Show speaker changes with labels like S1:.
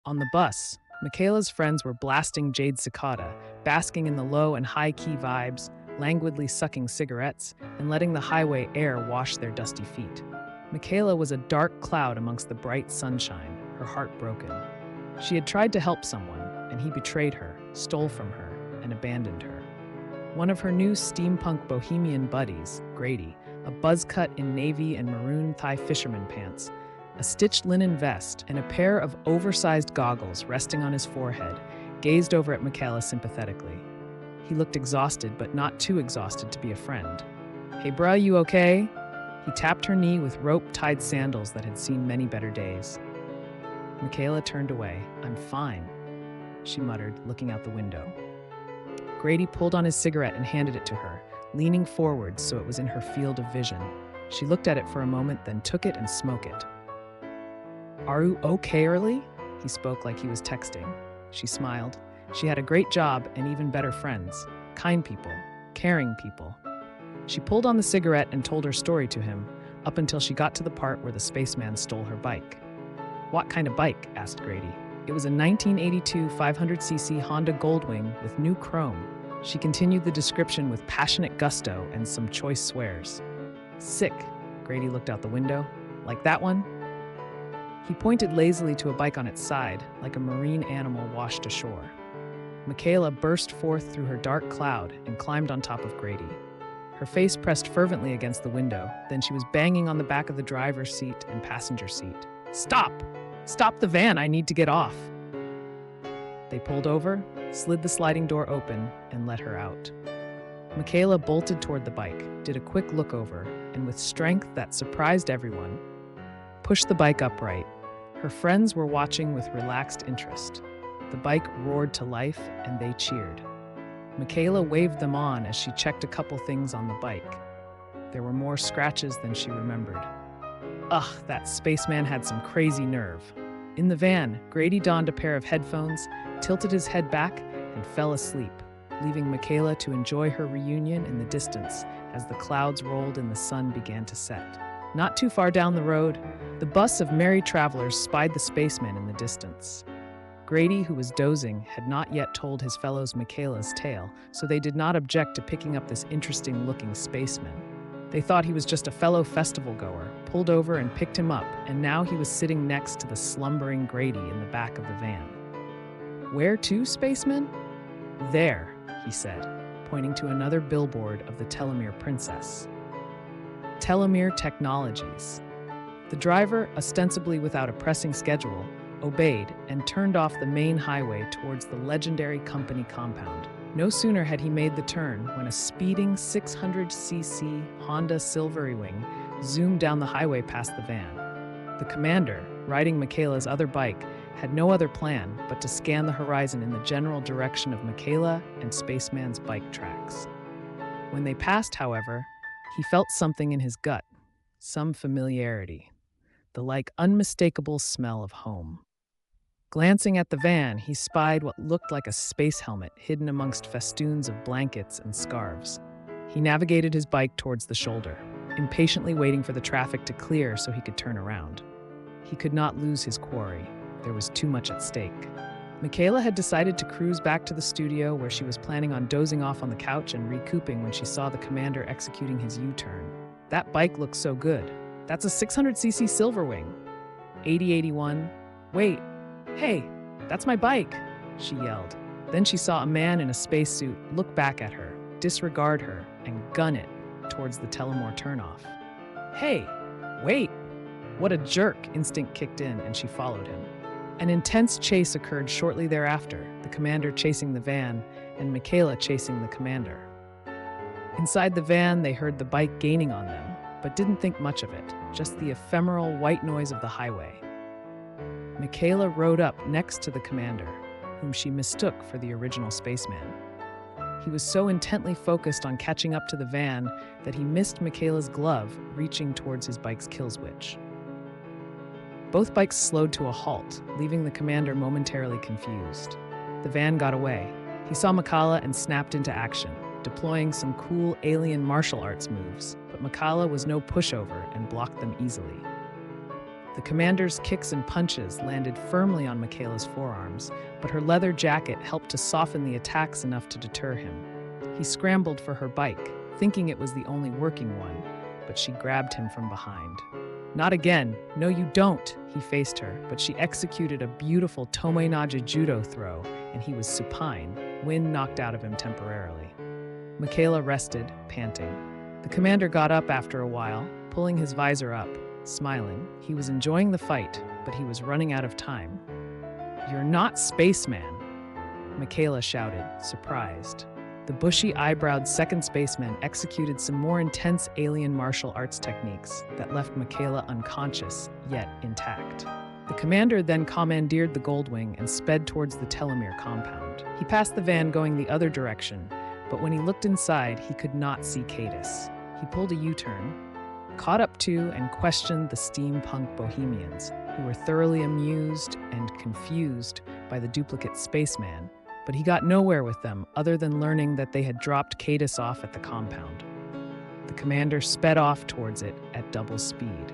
S1: On the bus, Michaela's friends were blasting Jade Cicada, basking in the low and high key vibes, languidly sucking cigarettes, and letting the highway air wash their dusty feet. Michaela was a dark cloud amongst the bright sunshine, her heart broken. She had tried to help someone, and he betrayed her, stole from her, and abandoned her. One of her new steampunk bohemian buddies, Grady, a buzz cut in navy and maroon thigh fisherman pants, a stitched linen vest, and a pair of oversized goggles resting on his forehead, gazed over at Michaela sympathetically. He looked exhausted, but not too exhausted to be a friend. "Hey, bruh, you okay?" He tapped her knee with rope-tied sandals that had seen many better days. Michaela turned away. "I'm fine," she muttered, looking out the window. Grady pulled on his cigarette and handed it to her, leaning forward so it was in her field of vision. She looked at it for a moment, then took it and smoked it. "Are you okay, early?" He spoke like he was texting. She smiled. She had a great job and even better friends. Kind people. Caring people. She pulled on the cigarette and told her story to him, up until she got to the part where the spaceman stole her bike. "What kind of bike?" asked Grady. "It was a 1982 500cc Honda Goldwing with new chrome." She continued the description with passionate gusto and some choice swears. "Sick." Grady looked out the window. "Like that one?" He pointed lazily to a bike on its side, like a marine animal washed ashore. Michaela burst forth through her dark cloud and climbed on top of Grady. Her face pressed fervently against the window, then she was banging on the back of the driver's seat and passenger seat. "Stop! Stop the van, I need to get off!" They pulled over, slid the sliding door open, and let her out. Michaela bolted toward the bike, did a quick look over, and with strength that surprised everyone, pushed the bike upright. Her friends were watching with relaxed interest. The bike roared to life, and they cheered. Michaela waved them on as she checked a couple things on the bike. There were more scratches than she remembered. Ugh, that spaceman had some crazy nerve. In the van, Grady donned a pair of headphones, tilted his head back, and fell asleep, leaving Michaela to enjoy her reunion in the distance as the clouds rolled and the sun began to set. Not too far down the road, the bus of merry travelers spied the spaceman in the distance. Grady, who was dozing, had not yet told his fellows Michaela's tale, so they did not object to picking up this interesting-looking spaceman. They thought he was just a fellow festival-goer, pulled over and picked him up, and now he was sitting next to the slumbering Grady in the back of the van. "Where to, spaceman?" "There," he said, pointing to another billboard of the Telomere Princess. Telomere Technologies. The driver, ostensibly without a pressing schedule, obeyed and turned off the main highway towards the legendary company compound. No sooner had he made the turn when a speeding 600cc Honda Silvery Wing zoomed down the highway past the van. The commander, riding Michaela's other bike, had no other plan but to scan the horizon in the general direction of Michaela and Spaceman's bike tracks. When they passed, however, he felt something in his gut, some familiarity, the unmistakable smell of home. Glancing at the van, he spied what looked like a space helmet hidden amongst festoons of blankets and scarves. He navigated his bike towards the shoulder, impatiently waiting for the traffic to clear so he could turn around. He could not lose his quarry. There was too much at stake. Michaela had decided to cruise back to the studio where she was planning on dozing off on the couch and recouping when she saw the commander executing his U-turn. "That bike looks so good. That's a 600cc Silverwing. 8081. Wait. Hey, that's my bike," she yelled. Then she saw a man in a spacesuit look back at her, disregard her, and gun it towards the Telomere turnoff. "Hey, wait!" What a jerk! Instinct kicked in, and she followed him. An intense chase occurred shortly thereafter, the commander chasing the van, and Michaela chasing the commander. Inside the van, they heard the bike gaining on them, but didn't think much of it, just the ephemeral white noise of the highway. Michaela rode up next to the commander, whom she mistook for the original spaceman. He was so intently focused on catching up to the van that he missed Michaela's glove reaching towards his bike's kill switch. Both bikes slowed to a halt, leaving the commander momentarily confused. The van got away. He saw Michaela and snapped into action, deploying some cool alien martial arts moves, but Michaela was no pushover and blocked them easily. The commander's kicks and punches landed firmly on Michaela's forearms, but her leather jacket helped to soften the attacks enough to deter him. He scrambled for her bike, thinking it was the only working one, but she grabbed him from behind. "Not again. No, you don't," he faced her, but she executed a beautiful Tomoe-naja judo throw, and he was supine, wind knocked out of him temporarily. Michaela rested, panting. The commander got up after a while, pulling his visor up, smiling. He was enjoying the fight, but he was running out of time. "You're not Spaceman," Michaela shouted, surprised. The bushy-eyebrowed second spaceman executed some more intense alien martial arts techniques that left Michaela unconscious, yet intact. The commander then commandeered the Goldwing and sped towards the telomere compound. He passed the van going the other direction, but when he looked inside, he could not see Cadus. He pulled a U-turn, caught up to and questioned the steampunk bohemians, who were thoroughly amused and confused by the duplicate spaceman, but he got nowhere with them other than learning that they had dropped Cadus off at the compound. The commander sped off towards it at double speed.